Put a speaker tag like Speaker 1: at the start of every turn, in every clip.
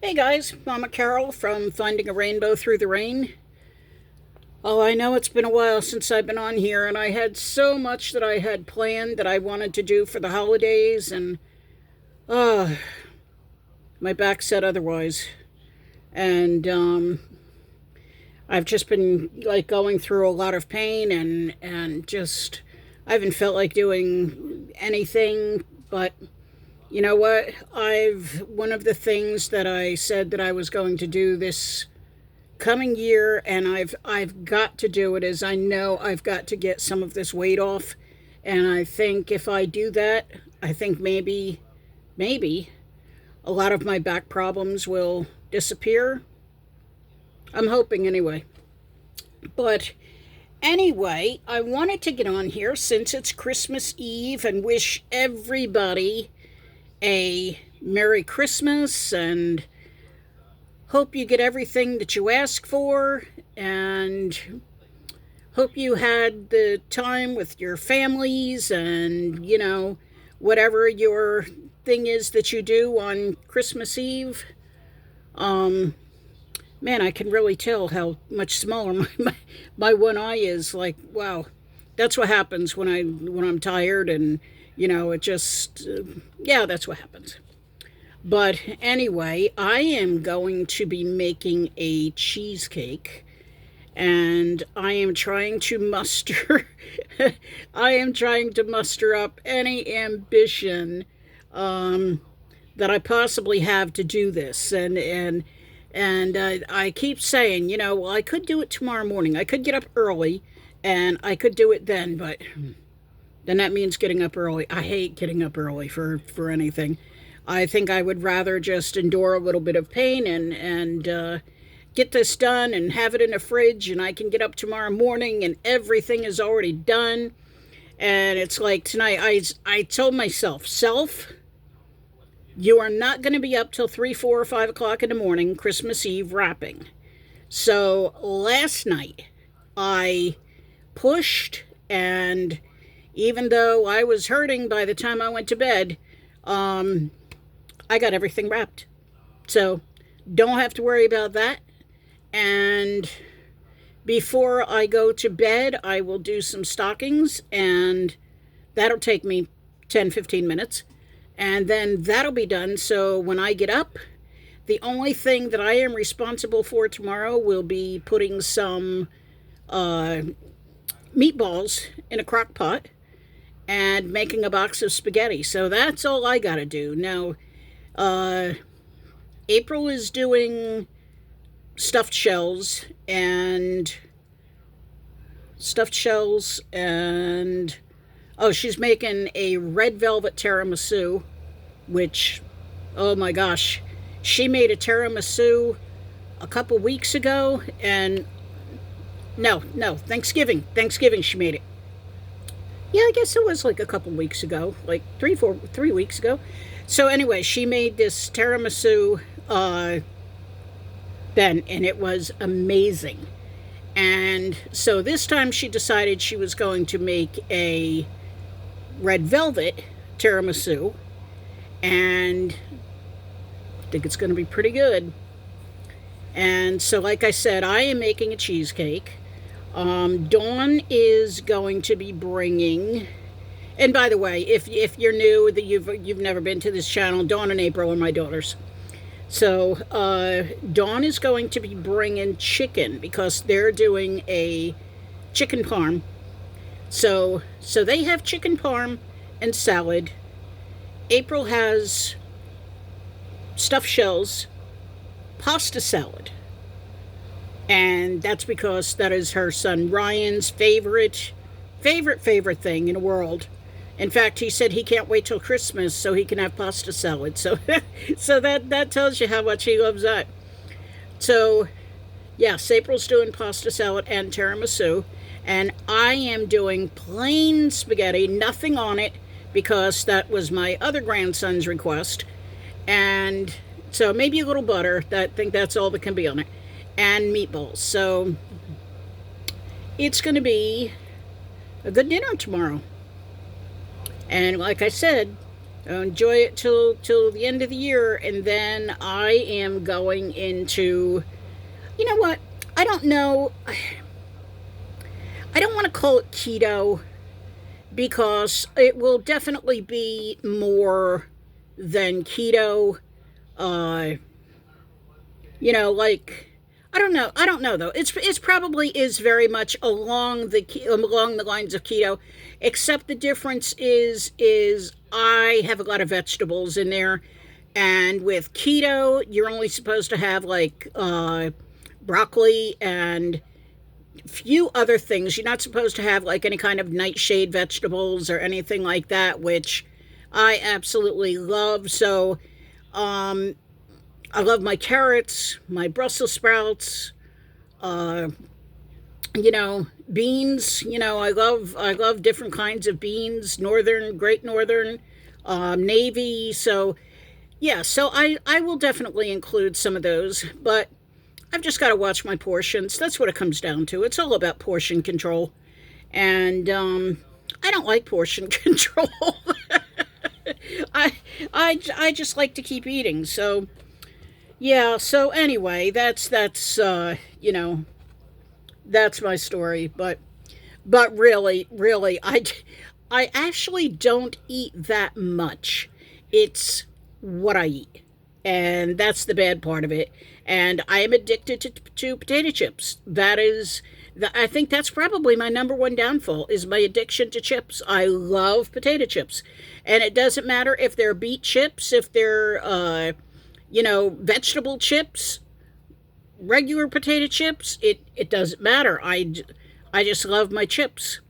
Speaker 1: Hey guys, Mama Carol from Finding a Rainbow Through the Rain. Oh, I know it's been a while since I've been on here, and I had so much that I had planned that I wanted to do for the holidays, and uh, my back said otherwise. And I've just been like going through a lot of pain, and just I haven't felt like doing anything. But you know what? I've one of the things that I said that I was going to do this coming year, and I've got to do it, is I know I've got to get some of this weight off. And I think if I do that, I think maybe a lot of my back problems will disappear. I'm hoping anyway. But anyway, I wanted to get on here since it's Christmas Eve and wish everybody a Merry Christmas, and hope you get everything that you ask for, and hope you had the time with your families, and whatever your thing is that you do on Christmas Eve. um Man, I can really tell how much smaller my one eye is. Like, wow, that's what happens when I'm tired, and it just yeah, that's what happens. But anyway, I am going to be making a cheesecake, and I am trying to muster I am trying to muster up any ambition um, that I possibly have to do this. And I keep saying, well, I could do it tomorrow morning. I could get up early and I could do it then, but then that means getting up early. I hate getting up early for anything. I think I would rather just endure a little bit of pain and get this done and have it in the fridge, and I can get up tomorrow morning and everything is already done. And it's like tonight, I told myself, you are not going to be up till 3, 4, or 5 o'clock in the morning, Christmas Eve wrapping. So last night, I pushed, and even though I was hurting by the time I went to bed, um, I got everything wrapped. So don't have to worry about that. And before I go to bed, I will do some stockings, and that'll take me 10, 15 minutes. And then that'll be done. So when I get up, the only thing that I am responsible for tomorrow will be putting some uh, meatballs in a crock pot and making a box of spaghetti. So that's all I got to do. Now, uh, April is doing stuffed shells and stuffed shells and oh, she's making a red velvet tiramisu, which, oh my gosh, she made a tiramisu a couple weeks ago, and no, Thanksgiving she made it. Yeah, I guess it was like a couple weeks ago, like 3 weeks ago. So anyway, she made this tiramisu then, and it was amazing. And so this time she decided she was going to make a red velvet tiramisu, and I think it's going to be pretty good. And so, like I said, I am making a cheesecake. Dawn is going to be bringing. And by the way, if you're new, that you've never been to this channel, Dawn and April are my daughters. So Dawn is going to be bringing chicken because they're doing a chicken parm. So they have chicken parm and salad. April has stuffed shells, pasta salad. And that's because that is her son Ryan's favorite thing in the world. In fact, he said he can't wait till Christmas so he can have pasta salad. So so that tells you how much he loves that. So yes, April's doing pasta salad and tiramisu, and I am doing plain spaghetti, nothing on it, because that was my other grandson's request. And so maybe a little butter. I think that's all that can be on it, and meatballs. So it's going to be a good dinner tomorrow. And like I said, I'll enjoy it till the end of the year, and then I am going into. You know what? I don't know. I don't want to call it keto because it will definitely be more than keto. Uh, like I don't know though. It's probably is very much along the lines of keto, except the difference is I have a lot of vegetables in there, and with keto you're only supposed to have like broccoli and few other things. You're not supposed to have like any kind of nightshade vegetables or anything like that, which I absolutely love. So, um, I love my carrots, my Brussels sprouts, uh, beans. I love different kinds of beans, northern, great northern, navy. So yeah, so I will definitely include some of those, but I've just got to watch my portions. That's what it comes down to. It's all about portion control. And I don't like portion control. I, I just like to keep eating. So, yeah, so anyway, that's my story. But really, I actually don't eat that much. It's what I eat. And that's the bad part of it. And I am addicted to potato chips. I think that's probably my number one downfall is my addiction to chips. I love potato chips. And it doesn't matter if they're beet chips, if they're, vegetable chips, regular potato chips. It doesn't matter. I just love my chips.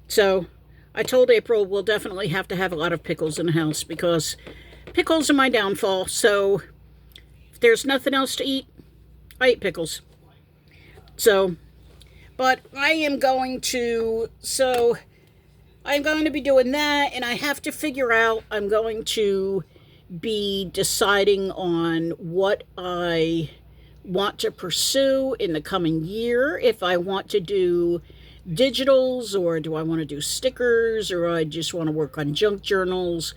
Speaker 1: So I told April we'll definitely have to have a lot of pickles in the house because pickles are my downfall. So if there's nothing else to eat, I eat pickles. So, but I'm going to be doing that, and I have to figure out, I'm going to be deciding on what I want to pursue in the coming year. If I want to do digitals, or do I want to do stickers, or I just want to work on junk journals,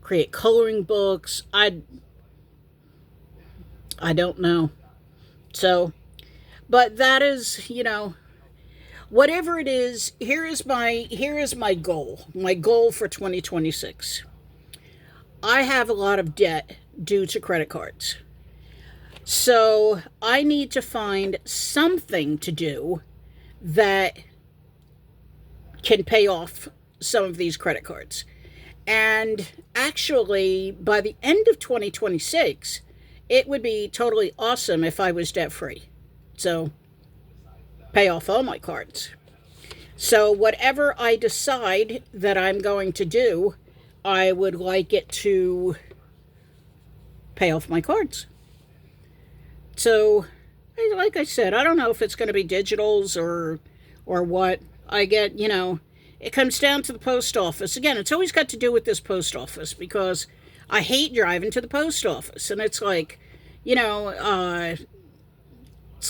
Speaker 1: create coloring books. I don't know. So, but that is, whatever it is, here is my goal. My goal for 2026. I have a lot of debt due to credit cards. So, I need to find something to do that can pay off some of these credit cards. And actually, by the end of 2026, it would be totally awesome if I was debt free. So, pay off all my cards. So, whatever I decide that I'm going to do, I would like it to pay off my cards. So, like I said, I don't know if it's going to be digitals or what. I get, it comes down to the post office. Again, it's always got to do with this post office because I hate driving to the post office. And it's like, it's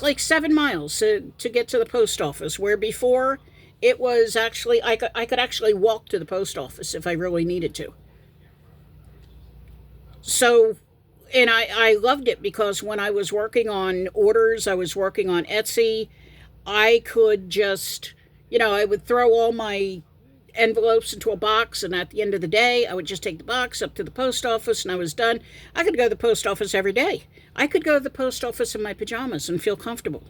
Speaker 1: like 7 miles to get to the post office, where before it was actually, I could actually walk to the post office if I really needed to. So, and I loved it because when I was working on orders, I was working on Etsy, I could just, I would throw all my envelopes into a box, and at the end of the day, I would just take the box up to the post office, and I was done. I could go to the post office every day. I could go to the post office in my pajamas and feel comfortable.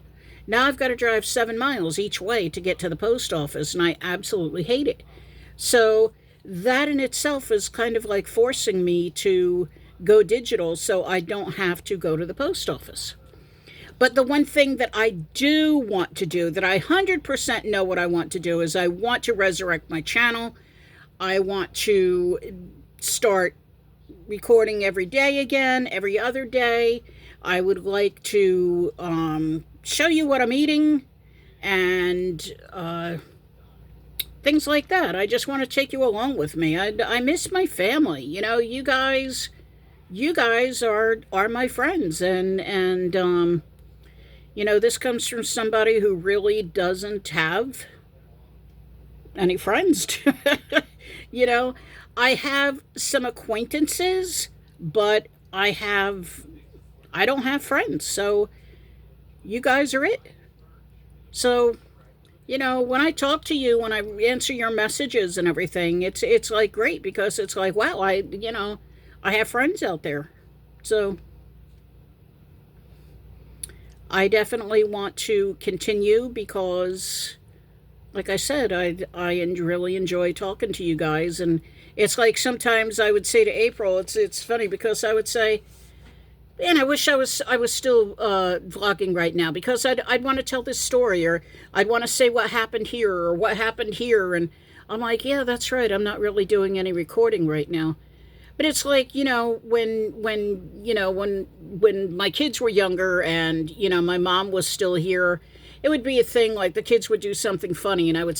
Speaker 1: Now I've got to drive 7 miles each way to get to the post office, and I absolutely hate it. So that in itself is kind of like forcing me to go digital so I don't have to go to the post office. But the one thing that I do want to do, that I 100% know what I want to do, is I want to resurrect my channel. I want to start recording every day again, every other day. I would like to show you what I'm eating and things like that. I just want to take you along with me. I miss my family. You guys are my friends, and this comes from somebody who really doesn't have any friends. you know, I have some acquaintances, but I don't have friends. So you guys are it. So, when I talk to you, when I answer your messages and everything, it's like great because it's like, wow, I have friends out there. So I definitely want to continue because, like I said, really enjoy talking to you guys, and it's like sometimes I would say to April, it's funny because I would say, man, I was still vlogging right now because I'd want to tell this story, or I'd want to say what happened here or what happened here, and I'm like, yeah, that's right. I'm not really doing any recording right now. But it's like, when my kids were younger and, my mom was still here, it would be a thing like the kids would do something funny and I'd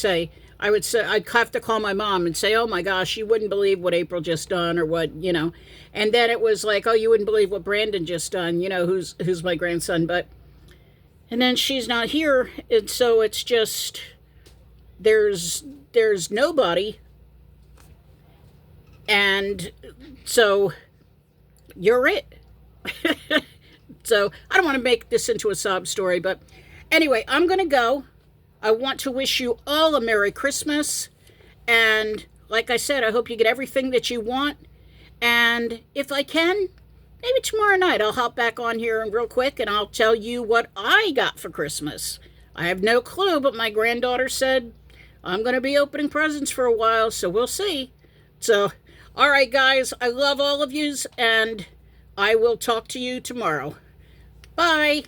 Speaker 1: have to call my mom and say, oh my gosh, you wouldn't believe what April just done or what. And then it was like, oh, you wouldn't believe what Brandon just done, who's my grandson. And then she's not here. And so it's just, there's nobody. And so you're it. So I don't want to make this into a sob story, but anyway, I'm going to go. I want to wish you all a Merry Christmas. And like I said, I hope you get everything that you want. And if I can, maybe tomorrow night I'll hop back on here real quick and I'll tell you what I got for Christmas. I have no clue, but my granddaughter said I'm going to be opening presents for a while, so we'll see. So, all right, guys, I love all of yous, and I will talk to you tomorrow. Bye.